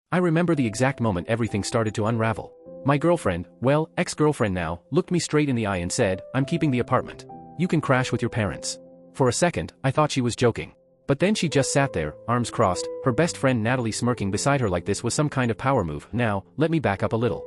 I remember the exact moment everything started to unravel. My girlfriend, well, ex-girlfriend now, looked me straight in the eye and said, "I'm keeping the apartment. You can crash with your parents." For a second, I thought she was joking. But then she just sat there, arms crossed, her best friend Natalie smirking beside her like this was some kind of power move. Now, let me back up a little.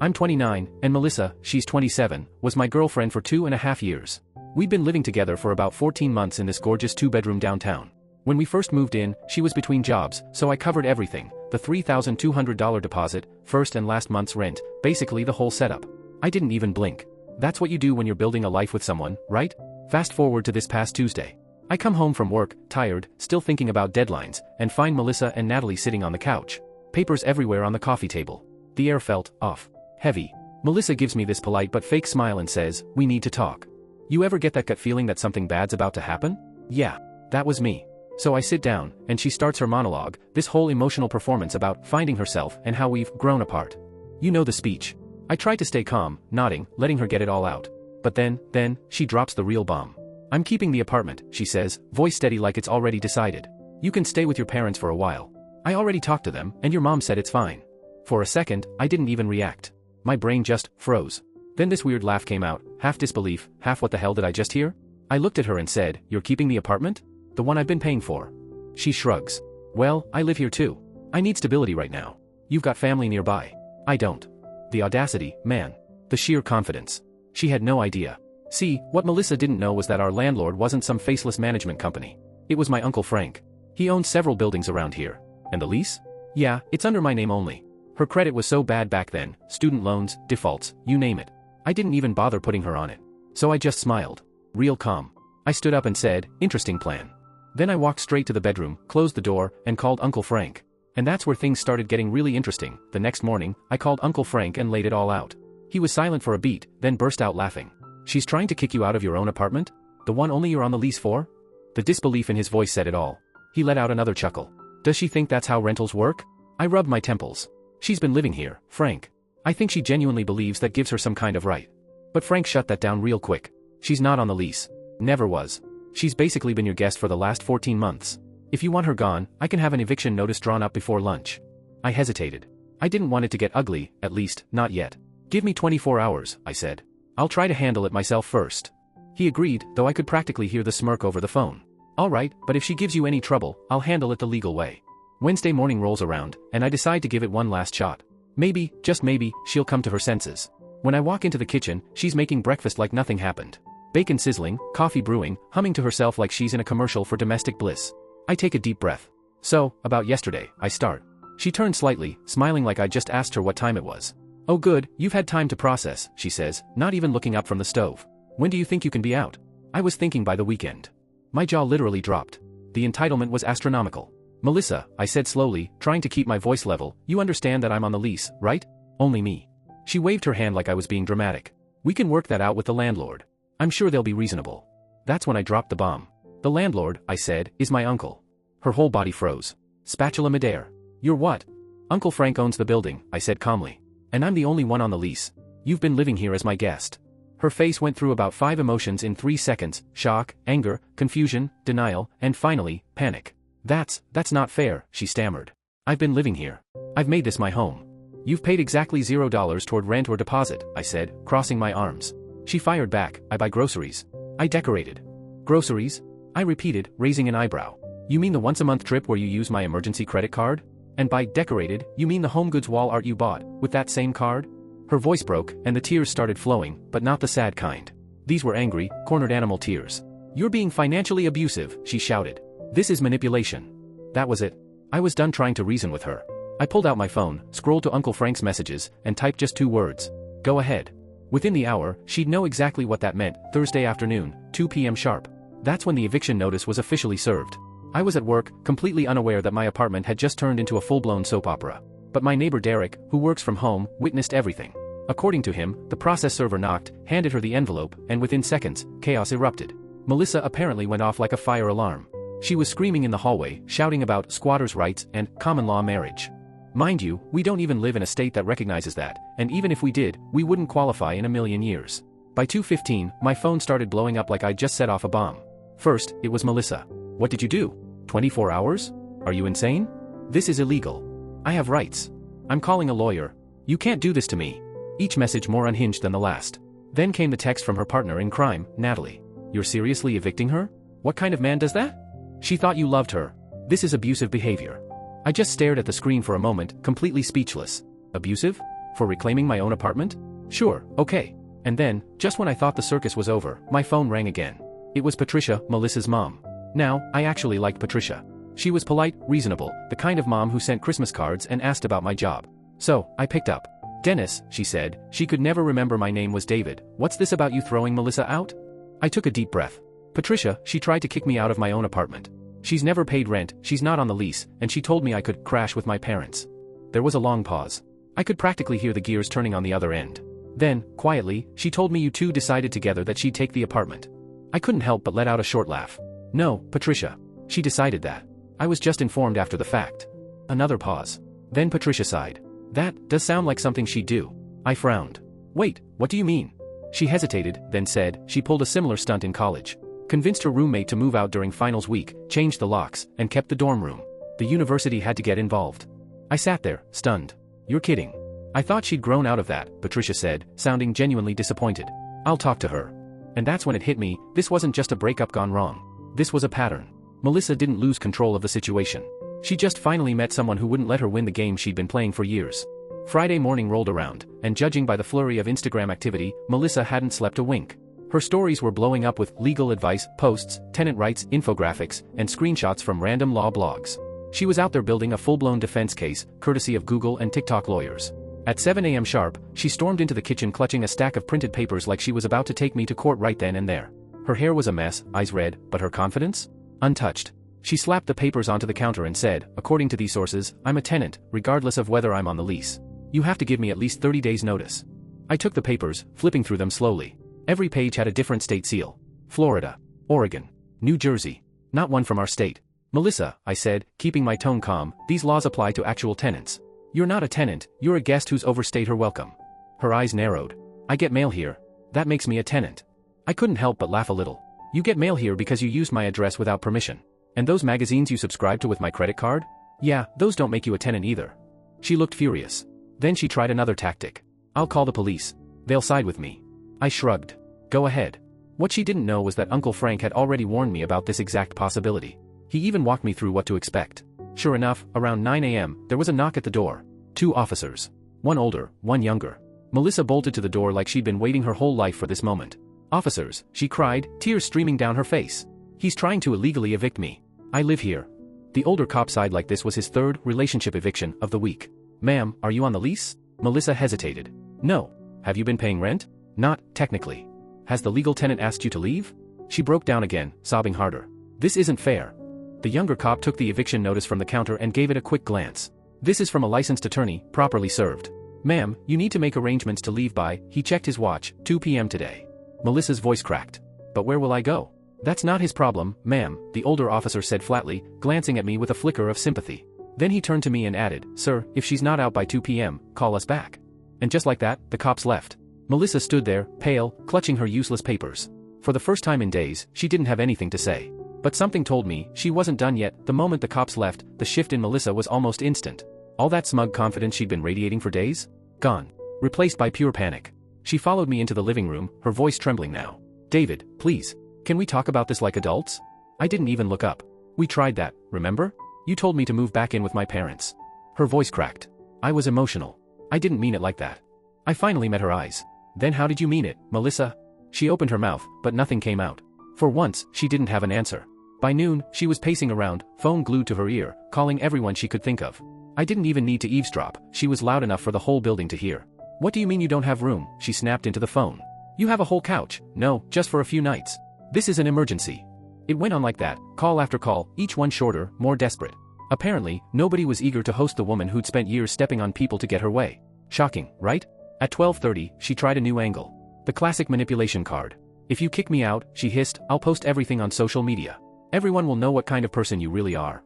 I'm 29, and Melissa, she's 27, was my girlfriend for 2.5 years. We'd been living together for about 14 months in this gorgeous 2-bedroom downtown. When we first moved in, she was between jobs, so I covered everything, the $3,200 deposit, first and last month's rent, basically the whole setup. I didn't even blink. That's what you do when you're building a life with someone, right? Fast forward to this past Tuesday. I come home from work, tired, still thinking about deadlines, and find Melissa and Natalie sitting on the couch. Papers everywhere on the coffee table. The air felt off. Heavy. Melissa gives me this polite but fake smile and says, "We need to talk." You ever get that gut feeling that something bad's about to happen? Yeah. That was me. So I sit down, and she starts her monologue, this whole emotional performance about finding herself and how we've grown apart. You know the speech. I try to stay calm, nodding, letting her get it all out. But then, she drops the real bomb. "I'm keeping the apartment," she says, voice steady like it's already decided. "You can stay with your parents for a while. I already talked to them, and your mom said it's fine." For a second, I didn't even react. My brain just froze. Then this weird laugh came out, half disbelief, half what the hell did I just hear? I looked at her and said, "You're keeping the apartment? The one I've been paying for?" She shrugs. "Well, I live here too. I need stability right now. You've got family nearby. I don't." The audacity, man. The sheer confidence. She had no idea. See, what Melissa didn't know was that our landlord wasn't some faceless management company. It was my Uncle Frank. He owned several buildings around here. And the lease? Yeah, it's under my name only. Her credit was so bad back then, student loans, defaults, you name it. I didn't even bother putting her on it. So I just smiled. Real calm. I stood up and said, "Interesting plan." Then I walked straight to the bedroom, closed the door, and called Uncle Frank. And that's where things started getting really interesting. The next morning, I called Uncle Frank and laid it all out. He was silent for a beat, then burst out laughing. "She's trying to kick you out of your own apartment? The one only you're on the lease for?" The disbelief in his voice said it all. He let out another chuckle. "Does she think that's how rentals work?" I rubbed my temples. "She's been living here, Frank. I think she genuinely believes that gives her some kind of right." But Frank shut that down real quick. "She's not on the lease. Never was. She's basically been your guest for the last 14 months. If you want her gone, I can have an eviction notice drawn up before lunch." I hesitated. I didn't want it to get ugly, at least, not yet. "Give me 24 hours, I said. "I'll try to handle it myself first." He agreed, though I could practically hear the smirk over the phone. "All right, but if she gives you any trouble, I'll handle it the legal way." Wednesday morning rolls around, and I decide to give it one last shot. Maybe, just maybe, she'll come to her senses. When I walk into the kitchen, she's making breakfast like nothing happened. Bacon sizzling, coffee brewing, humming to herself like she's in a commercial for domestic bliss. I take a deep breath. "So, about yesterday," I start. She turns slightly, smiling like I just asked her what time it was. "Oh good, you've had time to process," she says, not even looking up from the stove. "When do you think you can be out?" I was thinking by the weekend. My jaw literally dropped. The entitlement was astronomical. "Melissa," I said slowly, trying to keep my voice level, "you understand that I'm on the lease, right? Only me." She waved her hand like I was being dramatic. "We can work that out with the landlord. I'm sure they'll be reasonable." That's when I dropped the bomb. "The landlord," I said, "is my uncle." Her whole body froze. Spatula midair. "You're what?" "Uncle Frank owns the building," I said calmly. "And I'm the only one on the lease. You've been living here as my guest." Her face went through about 5 emotions in 3 seconds: shock, anger, confusion, denial, and finally, panic. That's not fair," she stammered. "I've been living here. I've made this my home." "You've paid exactly $0 toward rent or deposit," I said, crossing my arms. She fired back, "I buy groceries. I decorated." "Groceries?" I repeated, raising an eyebrow. "You mean the once-a-month trip where you use my emergency credit card? And by decorated, you mean the home goods wall art you bought, with that same card?" Her voice broke, and the tears started flowing, but not the sad kind. These were angry, cornered animal tears. "You're being financially abusive," she shouted. "This is manipulation." That was it. I was done trying to reason with her. I pulled out my phone, scrolled to Uncle Frank's messages, and typed just 2 words. "Go ahead." Within the hour, she'd know exactly what that meant. Thursday afternoon, 2 p.m. sharp. That's when the eviction notice was officially served. I was at work, completely unaware that my apartment had just turned into a full-blown soap opera. But my neighbor Derek, who works from home, witnessed everything. According to him, the process server knocked, handed her the envelope, and within seconds, chaos erupted. Melissa apparently went off like a fire alarm. She was screaming in the hallway, shouting about squatters' rights and common-law marriage. Mind you, we don't even live in a state that recognizes that, and even if we did, we wouldn't qualify in a million years. By 2:15, my phone started blowing up like I'd just set off a bomb. First, it was Melissa. "What did you do? 24 hours? Are you insane?" This is illegal. I have rights. I'm calling a lawyer. You can't do this to me. Each message more unhinged than the last. Then came the text from her partner in crime, Natalie. You're seriously evicting her? What kind of man does that? She thought you loved her. This is abusive behavior. I just stared at the screen for a moment, completely speechless. Abusive? For reclaiming my own apartment? Sure, okay. And then, just when I thought the circus was over, my phone rang again. It was Patricia, Melissa's mom. Now, I actually liked Patricia. She was polite, reasonable, the kind of mom who sent Christmas cards and asked about my job. So, I picked up. Dennis, she said, she could never remember my name was David. What's this about you throwing Melissa out? I took a deep breath. Patricia, she tried to kick me out of my own apartment. She's never paid rent, she's not on the lease, and she told me I could crash with my parents. There was a long pause. I could practically hear the gears turning on the other end. Then, quietly, she told me you two decided together that she'd take the apartment. I couldn't help but let out a short laugh. No, Patricia. She decided that. I was just informed after the fact. Another pause. Then Patricia sighed. That does sound like something she'd do. I frowned. Wait, what do you mean? She hesitated, then said she pulled a similar stunt in college. Convinced her roommate to move out during finals week, changed the locks, and kept the dorm room. The university had to get involved. I sat there, stunned. You're kidding. I thought she'd grown out of that, Patricia said, sounding genuinely disappointed. I'll talk to her. And that's when it hit me, this wasn't just a breakup gone wrong. This was a pattern. Melissa didn't lose control of the situation. She just finally met someone who wouldn't let her win the game she'd been playing for years. Friday morning rolled around, and judging by the flurry of Instagram activity, Melissa hadn't slept a wink. Her stories were blowing up with legal advice, posts, tenant rights, infographics, and screenshots from random law blogs. She was out there building a full-blown defense case, courtesy of Google and TikTok lawyers. At 7 a.m. sharp, she stormed into the kitchen clutching a stack of printed papers like she was about to take me to court right then and there. Her hair was a mess, eyes red, but her confidence? Untouched. She slapped the papers onto the counter and said, according to these sources, I'm a tenant, regardless of whether I'm on the lease. You have to give me at least 30 days notice. I took the papers, flipping through them slowly. Every page had a different state seal. Florida, Oregon, New Jersey. Not one from our state. Melissa, I said, keeping my tone calm, these laws apply to actual tenants. You're not a tenant, you're a guest who's overstayed her welcome. Her eyes narrowed. I get mail here. That makes me a tenant. I couldn't help but laugh a little. You get mail here because you used my address without permission. And those magazines you subscribe to with my credit card? Yeah, those don't make you a tenant either. She looked furious. Then she tried another tactic. I'll call the police. They'll side with me. I shrugged. Go ahead. What she didn't know was that Uncle Frank had already warned me about this exact possibility. He even walked me through what to expect. Sure enough, around 9 a.m., there was a knock at the door. 2 officers. One older, one younger. Melissa bolted to the door like she'd been waiting her whole life for this moment. Officers, she cried, tears streaming down her face. He's trying to illegally evict me. I live here. The older cop sighed like this was his 3rd relationship eviction of the week. Ma'am, are you on the lease? Melissa hesitated. No. Have you been paying rent? Not, technically. Has the legal tenant asked you to leave? She broke down again, sobbing harder. This isn't fair. The younger cop took the eviction notice from the counter and gave it a quick glance. This is from a licensed attorney, properly served. Ma'am, you need to make arrangements to leave by, he checked his watch, 2 p.m. today. Melissa's voice cracked. But where will I go? That's not his problem, ma'am, the older officer said flatly, glancing at me with a flicker of sympathy. Then he turned to me and added, Sir, if she's not out by 2 p.m., call us back. And just like that, the cops left. Melissa stood there, pale, clutching her useless papers. For the first time in days, she didn't have anything to say. But something told me she wasn't done yet. The moment the cops left, the shift in Melissa was almost instant. All that smug confidence she'd been radiating for days? Gone. Replaced by pure panic. She followed me into the living room, her voice trembling now. David, please. Can we talk about this like adults? I didn't even look up. We tried that, remember? You told me to move back in with my parents. Her voice cracked. I was emotional. I didn't mean it like that. I finally met her eyes. Then how did you mean it, Melissa? She opened her mouth, but nothing came out. For once, she didn't have an answer. By noon, she was pacing around, phone glued to her ear, calling everyone she could think of. I didn't even need to eavesdrop, she was loud enough for the whole building to hear. What do you mean you don't have room? She snapped into the phone. You have a whole couch. No, just for a few nights. This is an emergency. It went on like that, call after call, each one shorter, more desperate. Apparently, nobody was eager to host the woman who'd spent years stepping on people to get her way. Shocking, right? At 12:30, she tried a new angle. The classic manipulation card. If you kick me out, she hissed, I'll post everything on social media. Everyone will know what kind of person you really are.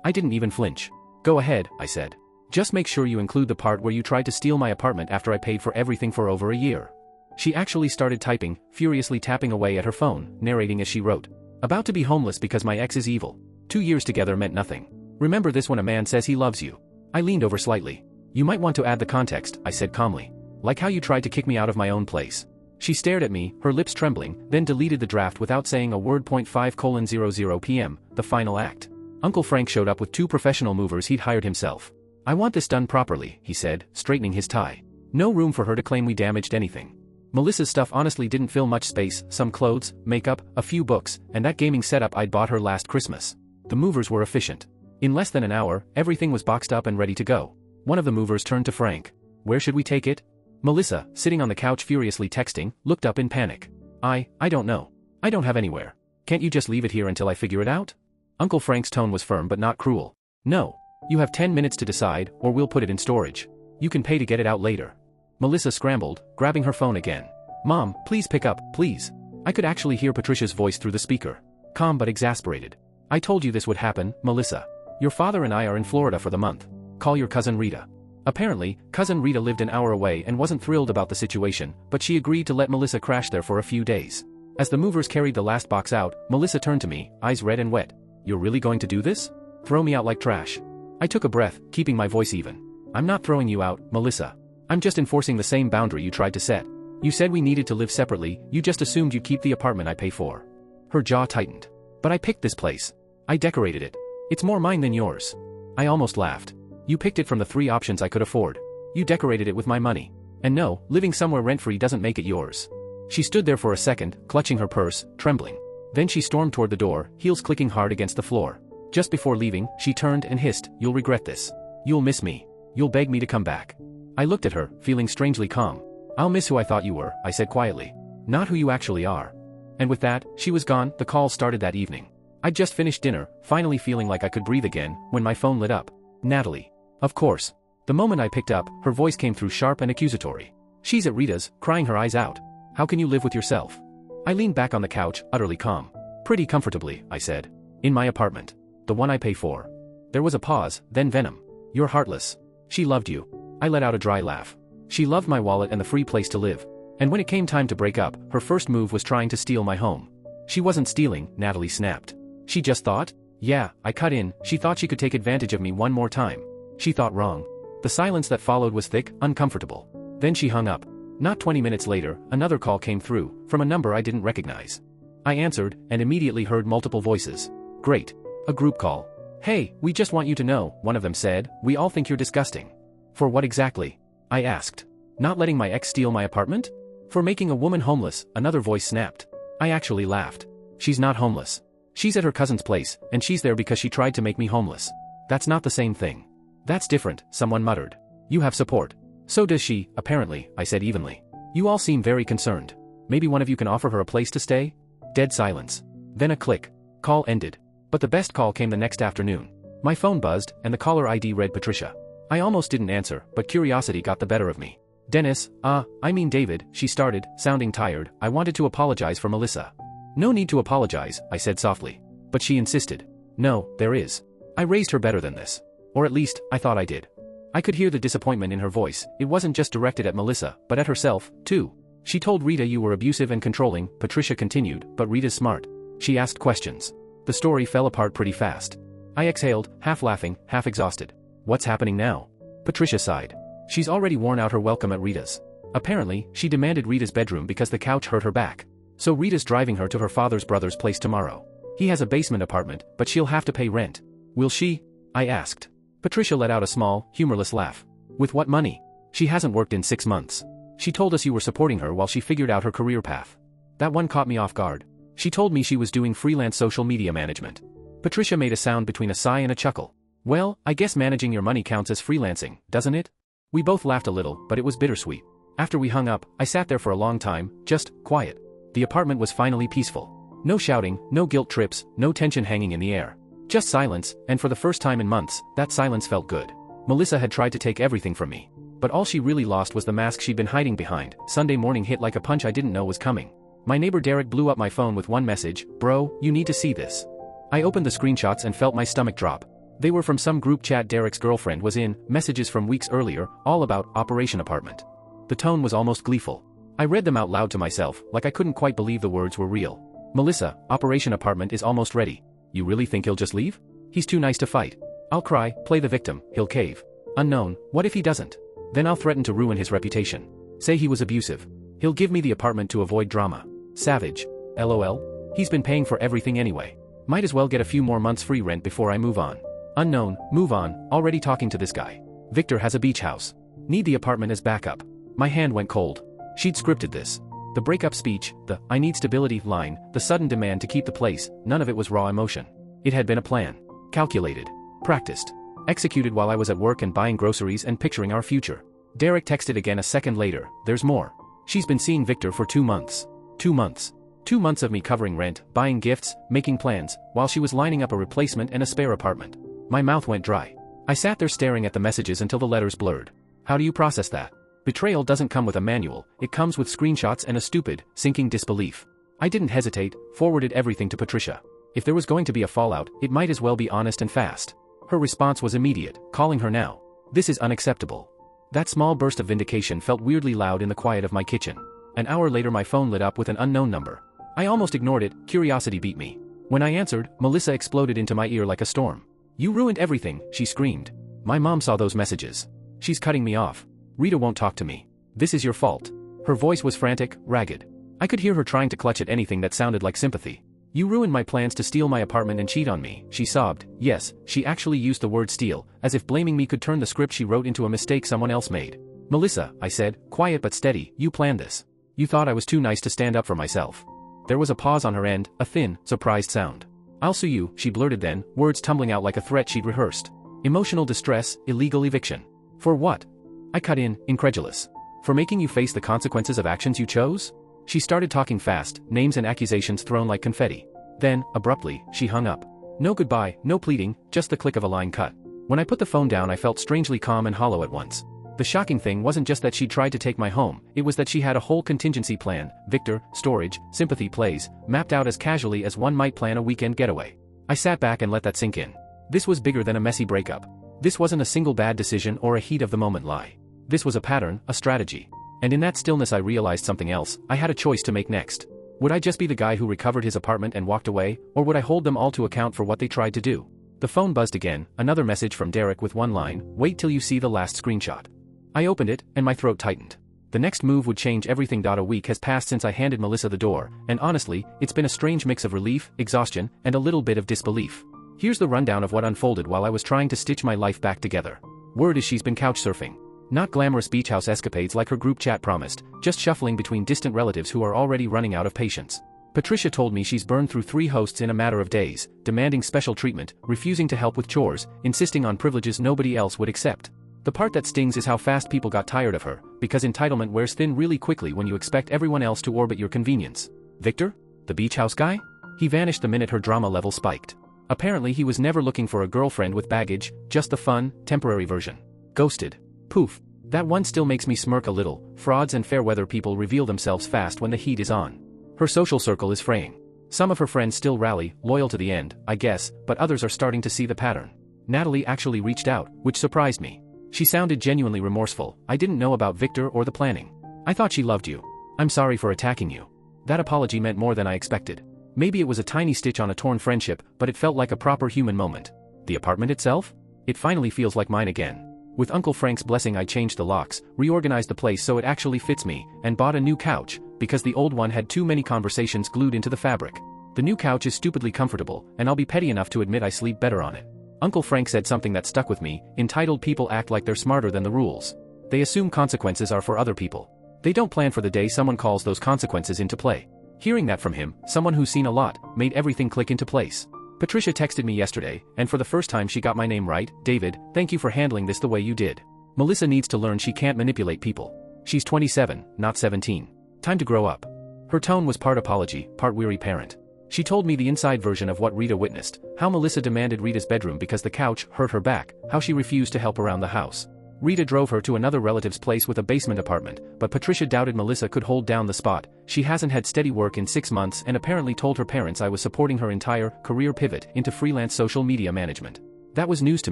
I didn't even flinch. Go ahead, I said. Just make sure you include the part where you tried to steal my apartment after I paid for everything for over a year. She actually started typing, furiously tapping away at her phone, narrating as she wrote. About to be homeless because my ex is evil. 2 years together meant nothing. Remember this when a man says he loves you. I leaned over slightly. You might want to add the context, I said calmly. Like how you tried to kick me out of my own place. She stared at me, her lips trembling, then deleted the draft without saying a word. 5:00 p.m., the final act. Uncle Frank showed up with 2 professional movers he'd hired himself. I want this done properly, he said, straightening his tie. No room for her to claim we damaged anything. Melissa's stuff honestly didn't fill much space, some clothes, makeup, a few books, and that gaming setup I'd bought her last Christmas. The movers were efficient. In less than an hour, everything was boxed up and ready to go. One of the movers turned to Frank. Where should we take it? Melissa, sitting on the couch furiously texting, looked up in panic. I don't know. I don't have anywhere. Can't you just leave it here until I figure it out? Uncle Frank's tone was firm but not cruel. No. You have 10 minutes to decide, or we'll put it in storage. You can pay to get it out later. Melissa scrambled, grabbing her phone again. Mom, please pick up, please. I could actually hear Patricia's voice through the speaker. Calm but exasperated. I told you this would happen, Melissa. Your father and I are in Florida for the month. Call your cousin Rita. Apparently, cousin Rita lived an hour away and wasn't thrilled about the situation, but she agreed to let Melissa crash there for a few days. As the movers carried the last box out, Melissa turned to me, eyes red and wet. You're really going to do this? Throw me out like trash? I took a breath, keeping my voice even. I'm not throwing you out, Melissa. I'm just enforcing the same boundary you tried to set. You said we needed to live separately, you just assumed you'd keep the apartment I pay for. Her jaw tightened. But I picked this place. I decorated it. It's more mine than yours. I almost laughed. You picked it from the 3 options I could afford. You decorated it with my money. And no, living somewhere rent-free doesn't make it yours. She stood there for a second, clutching her purse, trembling. Then she stormed toward the door, heels clicking hard against the floor. Just before leaving, she turned and hissed, You'll regret this. You'll miss me. You'll beg me to come back. I looked at her, feeling strangely calm. I'll miss who I thought you were, I said quietly. Not who you actually are. And with that, she was gone. The call started that evening. I'd just finished dinner, finally feeling like I could breathe again, when my phone lit up. Natalie. Of course. The moment I picked up, her voice came through sharp and accusatory. She's at Rita's, crying her eyes out. How can you live with yourself? I leaned back on the couch, utterly calm. Pretty comfortably, I said. In my apartment. The one I pay for. There was a pause, then venom. You're heartless. She loved you. I let out a dry laugh. She loved my wallet and the free place to live. And when it came time to break up, her first move was trying to steal my home. She wasn't stealing, Natalie snapped. She just thought? Yeah, I cut in, she thought she could take advantage of me one more time. She thought wrong. The silence that followed was thick, uncomfortable. Then she hung up. Not 20 minutes later, another call came through, from a number I didn't recognize. I answered, and immediately heard multiple voices. Great. A group call. Hey, we just want you to know, one of them said, we all think you're disgusting. For what exactly? I asked. Not letting my ex steal my apartment? For making a woman homeless, another voice snapped. I actually laughed. She's not homeless. She's at her cousin's place, and she's there because she tried to make me homeless. That's not the same thing. That's different, someone muttered. You have support. So does she, apparently, I said evenly. You all seem very concerned. Maybe one of you can offer her a place to stay? Dead silence. Then a click. Call ended. But the best call came the next afternoon. My phone buzzed, and the caller ID read Patricia. I almost didn't answer, but curiosity got the better of me. Dennis, I mean David, she started, sounding tired. I wanted to apologize for Melissa. No need to apologize, I said softly. But she insisted. No, there is. I raised her better than this. Or at least, I thought I did. I could hear the disappointment in her voice. It wasn't just directed at Melissa, but at herself, too. She told Rita you were abusive and controlling, Patricia continued, but Rita's smart. She asked questions. The story fell apart pretty fast. I exhaled, half laughing, half exhausted. What's happening now? Patricia sighed. She's already worn out her welcome at Rita's. Apparently, she demanded Rita's bedroom because the couch hurt her back. So Rita's driving her to her father's brother's place tomorrow. He has a basement apartment, but she'll have to pay rent. Will she? I asked. Patricia let out a small, humorless laugh. With what money? She hasn't worked in 6 months. She told us you were supporting her while she figured out her career path. That one caught me off guard. She told me she was doing freelance social media management. Patricia made a sound between a sigh and a chuckle. Well, I guess managing your money counts as freelancing, doesn't it? We both laughed a little, but it was bittersweet. After we hung up, I sat there for a long time, just quiet. The apartment was finally peaceful. No shouting, no guilt trips, no tension hanging in the air. Just silence, and for the first time in months, that silence felt good. Melissa had tried to take everything from me. But all she really lost was the mask she'd been hiding behind. Sunday morning hit like a punch I didn't know was coming. My neighbor Derek blew up my phone with one message, "Bro, you need to see this." I opened the screenshots and felt my stomach drop. They were from some group chat Derek's girlfriend was in, messages from weeks earlier, all about Operation Apartment. The tone was almost gleeful. I read them out loud to myself, like I couldn't quite believe the words were real. Melissa, Operation Apartment is almost ready. You really think he'll just leave? He's too nice to fight. I'll cry, play the victim, he'll cave. Unknown, what if he doesn't? Then I'll threaten to ruin his reputation. Say he was abusive. He'll give me the apartment to avoid drama. Savage. LOL. He's been paying for everything anyway. Might as well get a few more months free rent before I move on. Unknown, move on, already talking to this guy. Victor has a beach house. Need the apartment as backup. My hand went cold. She'd scripted this. The breakup speech, the "I need stability" line, the sudden demand to keep the place, none of it was raw emotion. It had been a plan. Calculated. Practiced. Executed while I was at work and buying groceries and picturing our future. Derek texted again a second later, there's more. She's been seeing Victor for 2 months. 2 months. 2 months of me covering rent, buying gifts, making plans, while she was lining up a replacement and a spare apartment. My mouth went dry. I sat there staring at the messages until the letters blurred. How do you process that? Betrayal doesn't come with a manual, it comes with screenshots and a stupid, sinking disbelief. I didn't hesitate, forwarded everything to Patricia. If there was going to be a fallout, it might as well be honest and fast. Her response was immediate, calling her now. This is unacceptable. That small burst of vindication felt weirdly loud in the quiet of my kitchen. An hour later my phone lit up with an unknown number. I almost ignored it, curiosity beat me. When I answered, Melissa exploded into my ear like a storm. You ruined everything, she screamed. My mom saw those messages. She's cutting me off. Rita won't talk to me. This is your fault. Her voice was frantic, ragged. I could hear her trying to clutch at anything that sounded like sympathy. You ruined my plans to steal my apartment and cheat on me, she sobbed. Yes, she actually used the word steal, as if blaming me could turn the script she wrote into a mistake someone else made. Melissa, I said, quiet but steady, you planned this. You thought I was too nice to stand up for myself. There was a pause on her end, a thin, surprised sound. I'll sue you, she blurted then, words tumbling out like a threat she'd rehearsed. Emotional distress, illegal eviction. For what? I cut in, incredulous. For making you face the consequences of actions you chose? She started talking fast, names and accusations thrown like confetti. Then, abruptly, she hung up. No goodbye, no pleading, just the click of a line cut. When I put the phone down I felt strangely calm and hollow at once. The shocking thing wasn't just that she'd tried to take my home, it was that she had a whole contingency plan, Victor, storage, sympathy plays, mapped out as casually as one might plan a weekend getaway. I sat back and let that sink in. This was bigger than a messy breakup. This wasn't a single bad decision or a heat-of-the-moment lie. This was a pattern, a strategy. And in that stillness I realized something else, I had a choice to make next. Would I just be the guy who recovered his apartment and walked away, or would I hold them all to account for what they tried to do? The phone buzzed again, another message from Derek with one line, wait till you see the last screenshot. I opened it, and my throat tightened. The next move would change everything. A week has passed since I handed Melissa the door, and honestly, it's been a strange mix of relief, exhaustion, and a little bit of disbelief. Here's the rundown of what unfolded while I was trying to stitch my life back together. Word is she's been couch surfing. Not glamorous beach house escapades like her group chat promised, just shuffling between distant relatives who are already running out of patience. Patricia told me she's burned through 3 hosts in a matter of days, demanding special treatment, refusing to help with chores, insisting on privileges nobody else would accept. The part that stings is how fast people got tired of her, because entitlement wears thin really quickly when you expect everyone else to orbit your convenience. Victor? The beach house guy? He vanished the minute her drama level spiked. Apparently he was never looking for a girlfriend with baggage, just the fun, temporary version. Ghosted. Poof. That one still makes me smirk a little. Frauds and fair-weather people reveal themselves fast when the heat is on. Her social circle is fraying. Some of her friends still rally, loyal to the end, I guess, but others are starting to see the pattern. Natalie actually reached out, which surprised me. She sounded genuinely remorseful. I didn't know about Victor or the planning. I thought she loved you. I'm sorry for attacking you. That apology meant more than I expected. Maybe it was a tiny stitch on a torn friendship, but it felt like a proper human moment. The apartment itself? It finally feels like mine again. With Uncle Frank's blessing I changed the locks, reorganized the place so it actually fits me, and bought a new couch, because the old one had too many conversations glued into the fabric. The new couch is stupidly comfortable, and I'll be petty enough to admit I sleep better on it. Uncle Frank said something that stuck with me, entitled people act like they're smarter than the rules. They assume consequences are for other people. They don't plan for the day someone calls those consequences into play. Hearing that from him, someone who's seen a lot, made everything click into place. Patricia texted me yesterday, and for the first time she got my name right. David, thank you for handling this the way you did. Melissa needs to learn she can't manipulate people. She's 27, not 17. Time to grow up. Her tone was part apology, part weary parent. She told me the inside version of what Rita witnessed, how Melissa demanded Rita's bedroom because the couch hurt her back, how she refused to help around the house. Rita drove her to another relative's place with a basement apartment, but Patricia doubted Melissa could hold down the spot. She hasn't had steady work in 6 months and apparently told her parents I was supporting her entire career pivot into freelance social media management. That was news to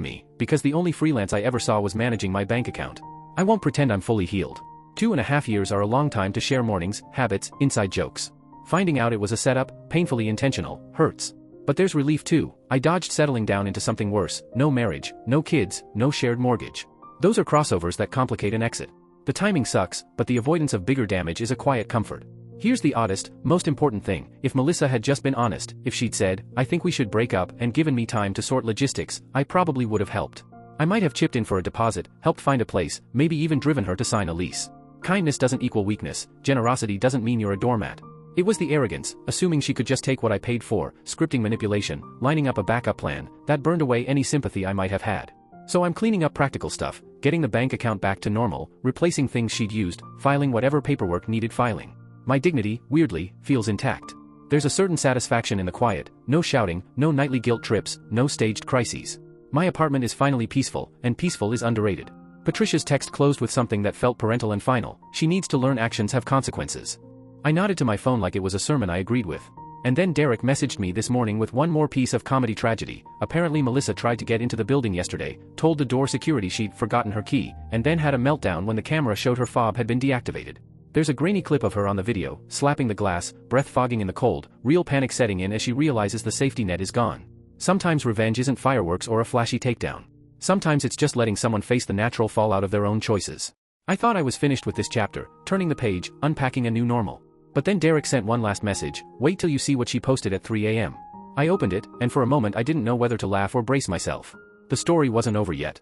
me, because the only freelance I ever saw was managing my bank account. I won't pretend I'm fully healed. 2.5 years are a long time to share mornings, habits, inside jokes. Finding out it was a setup, painfully intentional, hurts. But there's relief too. I dodged settling down into something worse: no marriage, no kids, no shared mortgage. Those are crossovers that complicate an exit. The timing sucks, but the avoidance of bigger damage is a quiet comfort. Here's the oddest, most important thing: if Melissa had just been honest, if she'd said, "I think we should break up," and given me time to sort logistics, I probably would have helped. I might have chipped in for a deposit, helped find a place, maybe even driven her to sign a lease. Kindness doesn't equal weakness, generosity doesn't mean you're a doormat. It was the arrogance, assuming she could just take what I paid for, scripting manipulation, lining up a backup plan, that burned away any sympathy I might have had. So I'm cleaning up practical stuff, getting the bank account back to normal, replacing things she'd used, filing whatever paperwork needed filing. My dignity, weirdly, feels intact. There's a certain satisfaction in the quiet: no shouting, no nightly guilt trips, no staged crises. My apartment is finally peaceful, and peaceful is underrated. Patricia's text closed with something that felt parental and final: she needs to learn actions have consequences. I nodded to my phone like it was a sermon I agreed with. And then Derek messaged me this morning with one more piece of comedy tragedy. Apparently Melissa tried to get into the building yesterday, told the door security she'd forgotten her key, and then had a meltdown when the camera showed her fob had been deactivated. There's a grainy clip of her on the video, slapping the glass, breath fogging in the cold, real panic setting in as she realizes the safety net is gone. Sometimes revenge isn't fireworks or a flashy takedown. Sometimes it's just letting someone face the natural fallout of their own choices. I thought I was finished with this chapter, turning the page, unpacking a new normal. But then Derek sent one last message: "Wait till you see what she posted at 3 a.m. I opened it, and for a moment I didn't know whether to laugh or brace myself. The story wasn't over yet.